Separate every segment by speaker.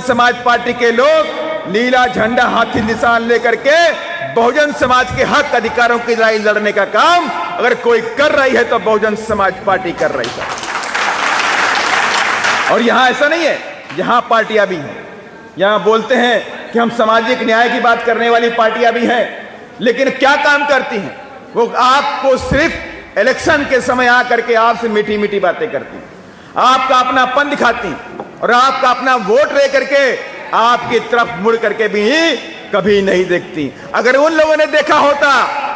Speaker 1: समाज पार्टी के लोग नीला झंडा हाथी निशान लेकर के बहुजन समाज के हक अधिकारों की लड़ाई लड़ने का काम अगर कोई कर रही है तो बहुजन समाज पार्टी कर रही है। और यहां ऐसा नहीं है, यहां पार्टियां भी हैं, यहां बोलते हैं कि हम सामाजिक न्याय की बात करने वाली पार्टियां भी हैं, लेकिन क्या काम करती हैं? वो आपको सिर्फ इलेक्शन के समय आकर के आपसे मीठी मीठी बातें करती हैं, आपका अपनापन दिखाती हैं और आपका अपना वोट ले करके आपकी तरफ मुड़ करके भी कभी नहीं देखती। अगर उन लोगों ने देखा होता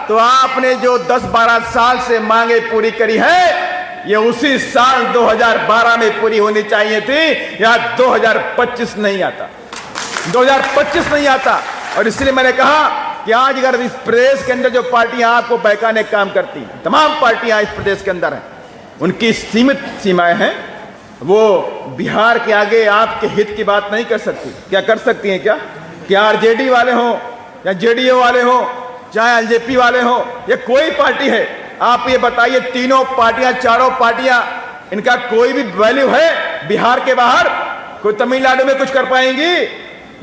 Speaker 1: तो आपने जो 10-12 साल से मांगे पूरी करी है, ये उसी साल 2012 में पूरी होनी चाहिए थी, या 2025 नहीं आता, 2025 नहीं आता। और इसलिए मैंने कहा कि आज अगर इस प्रदेश के अंदर जो पार्टियां आपको बहकाने का काम करती हैं, तमाम पार्टियां इस प्रदेश के अंदर हैं, उनकी सीमित सीमाएं हैं, वो बिहार के आगे आपके हित की बात नहीं कर सकती। क्या कर सकती हैं? क्या आरजेडी वाले हों या जेडीयू वाले हों, चाहे एलजेपी वाले हों, या कोई पार्टी है, आप ये बताइए, तीनों पार्टियां, चारों पार्टियां, इनका कोई भी वैल्यू है बिहार के बाहर? कोई तमिलनाडु में कुछ कर पाएंगी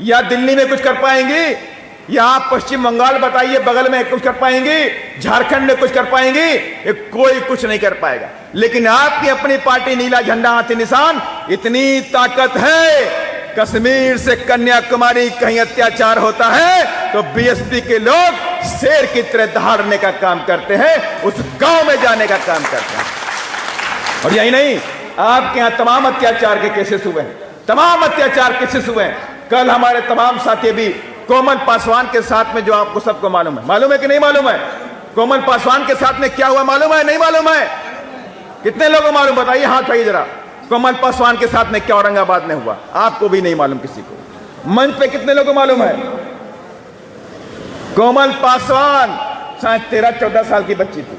Speaker 1: या दिल्ली में कुछ कर पाएंगी, या आप पश्चिम बंगाल बताइए बगल में कुछ कर पाएंगी, झारखंड में कुछ कर पाएंगी? ये कोई कुछ नहीं कर पाएगा। लेकिन आपकी अपनी पार्टी नीला झंडा हाथी निशान, इतनी ताकत है, कश्मीर से कन्याकुमारी कहीं अत्याचार होता है तो बीएसपी के लोग शेर की तरह दहाड़ने का काम करते हैं, उस गांव में जाने का काम करते हैं। और यही नहीं, आपके यहां तमाम अत्याचार के केसेस हुए हैं, तमाम अत्याचार केसेस हुए हैं। कल हमारे तमाम साथी भी कोमल पासवान के साथ में, जो आपको सबको मालूम है कि नहीं मालूम है? कोमल पासवान के साथ में क्या हुआ मालूम है? नहीं मालूम है? कितने लोगों को मालूम? बताइए, हाथ उठाइए जरा। कोमल पासवान के साथ में क्या औरंगाबाद में हुआ? आपको भी नहीं मालूम किसी को? मंच पे कितने लोगों को मालूम है? कोमल पासवान शायद 13-14 साल की बच्ची थी,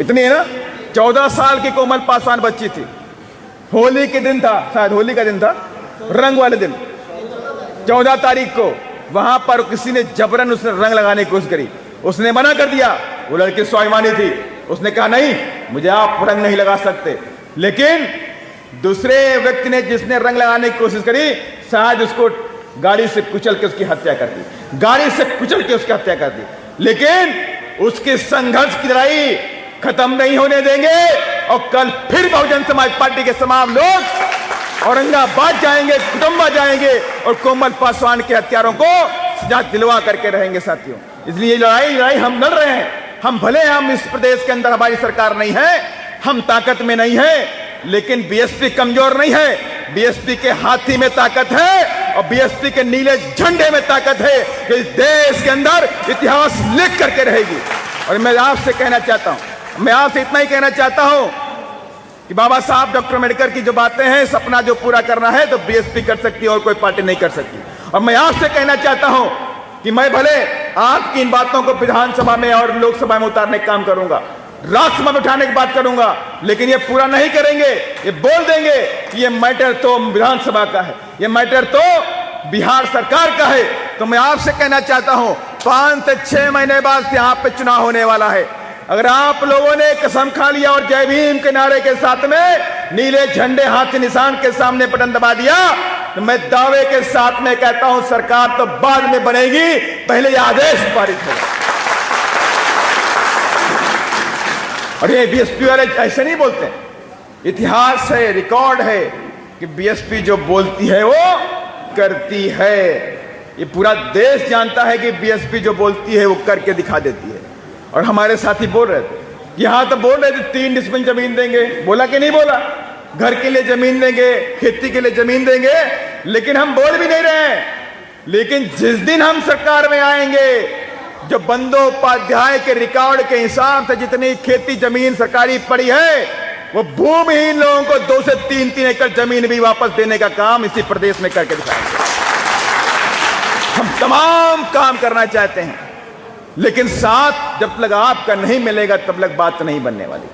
Speaker 1: इतनी है ना, 14 साल की कोमल पासवान बच्ची थी। होली के दिन था, शायद होली का दिन था, रंग वाले दिन, 14 तारीख को वहां पर किसी ने जबरन उसने रंग लगाने की कोशिश करी, उसने मना कर दिया। वो लड़की स्वाभिमानी थी, उसने कहा नहीं, मुझे आप रंग नहीं लगा सकते। लेकिन दूसरे व्यक्ति ने, जिसने रंग लगाने की कोशिश करी, शायद उसको गाड़ी से कुचल के उसकी हत्या कर दी, गाड़ी से कुचल के उसकी हत्या कर दी। लेकिन उसके संघर्ष की लड़ाई खत्म नहीं होने देंगे, और कल फिर बहुजन समाज पार्टी के तमाम लोग औरंगाबाद जाएंगे, कुटुंबा जाएंगे और कोमल पासवान के हत्यारों को सजा दिलवा करके रहेंगे साथियों। इसलिए लड़ाई हम लड़ रहे हैं। हम भले हम इस प्रदेश के अंदर हमारी सरकार नहीं है, हम ताकत में नहीं है, लेकिन बीएसपी कमजोर नहीं है। बीएसपी के हाथी में ताकत है और बीएसपी के नीले झंडे में ताकत है, कि इस देश के अंदर इतिहास लिख करके रहेगी। और मैं आपसे कहना चाहता हूं, मैं आपसे इतना ही कहना चाहता हूं कि बाबा साहब डॉक्टर अम्बेडकर की जो बातें हैं, सपना जो पूरा करना है तो बीएसपी कर सकती है और कोई पार्टी नहीं कर सकती। और मैं आपसे कहना चाहता हूं कि मैं भले आपकी इन बातों को विधानसभा में और लोकसभा में उतारने का काम करूंगा, राज्यसभा में उठाने की बात करूंगा, लेकिन ये पूरा नहीं करेंगे। ये बोल देंगे कि ये मैटर तो विधानसभा का है, ये मैटर तो बिहार सरकार का है। तो मैं आपसे कहना चाहता हूं, 5 से 6 महीने बाद यहां पे चुनाव होने वाला है। अगर आप लोगों ने कसम खा लिया और जय भीम के नारे के साथ में नीले झंडे हाथी निशान के सामने बटन दबा दिया, तो मैं दावे के साथ में कहता हूं, सरकार तो बाद में बनेगी, पहले यह आदेश पारित होगा। और ये बीएसपी वाले ऐसे नहीं बोलते, इतिहास है, रिकॉर्ड है कि बीएसपी जो बोलती है वो करती है। ये पूरा देश जानता है कि बीएसपी जो बोलती है वो करके दिखा देती है। और हमारे साथी बोल रहे थे, यहां तो बोल रहे थे 3 डिसमिल जमीन देंगे, बोला कि नहीं बोला? घर के लिए जमीन देंगे, खेती के लिए जमीन देंगे, लेकिन हम बोल भी नहीं रहे हैं। लेकिन जिस दिन हम सरकार में आएंगे, जो बंदोपाध्याय के रिकॉर्ड के हिसाब से जितनी खेती जमीन सरकारी पड़ी है, वो भूमिहीन लोगों को 2 से 3 एकड़ जमीन भी वापस देने का काम इसी प्रदेश में करके दिखाएंगे। हम तमाम काम करना चाहते हैं, लेकिन साथ जब तक आपका नहीं मिलेगा तब तक बात नहीं बनने वाली।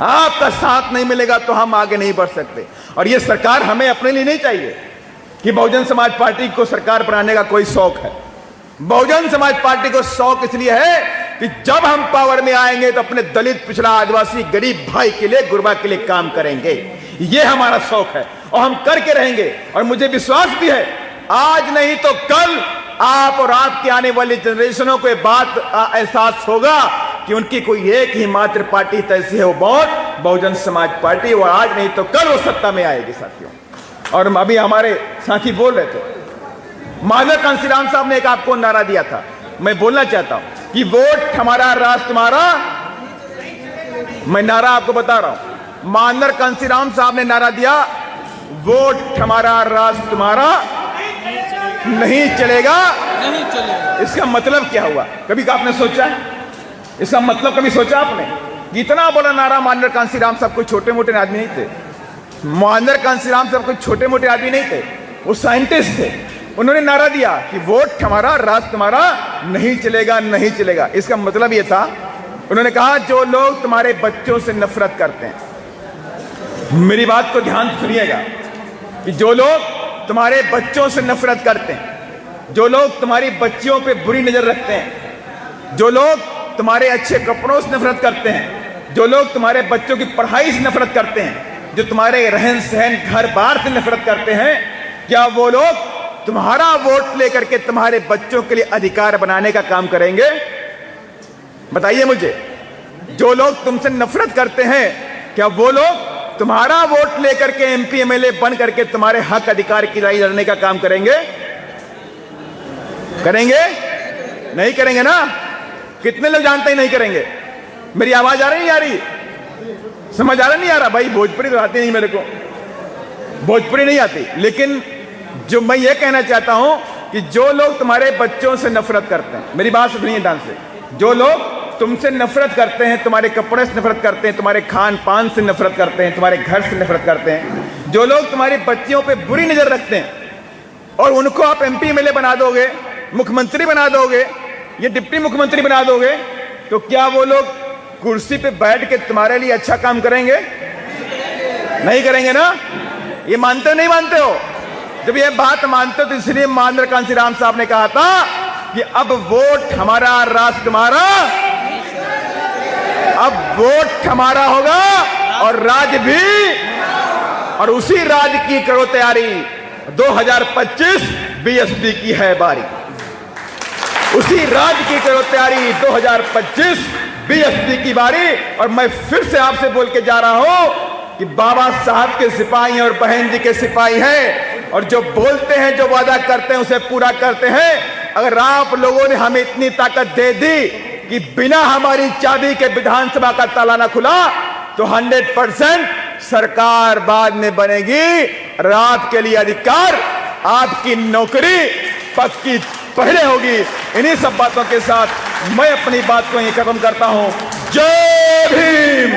Speaker 1: आपका साथ नहीं मिलेगा तो हम आगे नहीं बढ़ सकते। और ये सरकार हमें अपने लिए नहीं चाहिए कि बहुजन समाज पार्टी को सरकार बनाने का कोई शौक है। बहुजन समाज पार्टी को शौक इसलिए है कि जब हम पावर में आएंगे तो अपने दलित, पिछड़ा, आदिवासी, गरीब भाई के लिए, गुरबा के लिए काम करेंगे। ये हमारा शौक है और हम करके रहेंगे। और मुझे विश्वास भी है आज नहीं तो कल आप और आपके आने वाली जनरेशनों को ये बात एहसास होगा कि उनकी कोई एक ही मात्र पार्टी तैसी है, वो बहुजन समाज पार्टी। वो आज नहीं तो कल वो सत्ता में आएगी साथियों। और अभी हमारे साथी बोल रहे थे, महानगर कांसीराम साहब ने एक आपको नारा दिया था, मैं बोलना चाहता हूं कि वोट हमारा राज तुम्हारा। मैं नारा आपको बता रहा हूं, महानगर कांसीराम साहब ने नारा दिया, वोट हमारा राज तुम्हारा, नहीं चलेगा नहीं चलेगा। इसका मतलब क्या हुआ? कभी आपने सोचा? इसका मतलब कभी सोचा आपने? इतना बड़ा नारा महानगर कांसीराम साहब कोई छोटे मोटे आदमी नहीं थे। महानगर कांसीराम साहब कोई छोटे मोटे आदमी नहीं थे, वो साइंटिस्ट थे। उन्होंने नारा दिया कि वोट हमारा राज तुम्हारा, नहीं चलेगा नहीं चलेगा। इसका मतलब ये था, उन्होंने कहा जो लोग तुम्हारे बच्चों से नफरत करते हैं, मेरी बात को ध्यान से सुनिएगा, कि जो लोग तुम्हारे बच्चों से नफरत करते हैं, जो लोग तुम्हारी बच्चियों पे बुरी नजर रखते हैं, जो लोग तुम्हारे अच्छे कपड़ों से नफरत करते हैं, जो लोग तुम्हारे बच्चों की पढ़ाई से नफरत करते हैं, जो तुम्हारे रहन सहन घर बार से नफरत करते हैं, क्या वो लोग तुम्हारा वोट लेकर के तुम्हारे बच्चों के लिए अधिकार बनाने का काम करेंगे? बताइए मुझे। जो लोग तुमसे नफरत करते हैं, क्या वो लोग तुम्हारा वोट लेकर के एमपी एमएलए बन करके तुम्हारे हक अधिकार की लड़ाई लड़ने का काम करेंगे? करेंगे? नहीं करेंगे ना? कितने लोग जानते हैं नहीं करेंगे? मेरी आवाज आ रही नहीं आ रही? समझ आ रहा नहीं आ रहा? भाई भोजपुरी तो आती नहीं, मेरे को भोजपुरी नहीं आती। लेकिन जो मैं ये कहना चाहता हूं कि जो लोग तुम्हारे बच्चों से नफरत करते हैं, मेरी बात सुनिए ध्यान से, जो लोग तुमसे नफरत करते हैं, तुम्हारे कपड़े से नफरत करते हैं, तुम्हारे खान पान से नफरत करते हैं, तुम्हारे घर से नफरत करते हैं, जो लोग तुम्हारी बच्चियों पे बुरी नजर रखते हैं और उनको आप एमपी एमएलए बना दोगे, मुख्यमंत्री बना दोगे, ये डिप्टी मुख्यमंत्री बना दोगे, तो क्या वो लोग कुर्सी पे बैठ के तुम्हारे लिए अच्छा काम करेंगे? नहीं करेंगे ना? ये मानते हो नहीं मानते हो? जब ये बात मानते हो तो इसलिए महानगर कांसीराम साहब ने कहा था कि अब वोट हमारा राज तुम्हारा, अब वोट हमारा होगा और राज भी। और उसी राज की करो तैयारी, 2025 बीएसपी की है बारी। उसी राज की करो तैयारी, 2025 बीएसपी की बारी। और मैं फिर से आपसे बोल के जा रहा हूं कि बाबा साहब के सिपाही और बहन जी के सिपाही हैं, और जो बोलते हैं, जो वादा करते हैं, उसे पूरा करते हैं। अगर आप लोगों ने हमें इतनी ताकत दे दी कि बिना हमारी चाबी के विधानसभा का ताला ना खुला, तो 100% सरकार बाद में बनेगी। रात के लिए अधिकार, आपकी नौकरी पक्की पहले होगी। इन्हीं सब बातों के साथ मैं अपनी बात को यहीं खत्म करता हूं। जय भीम।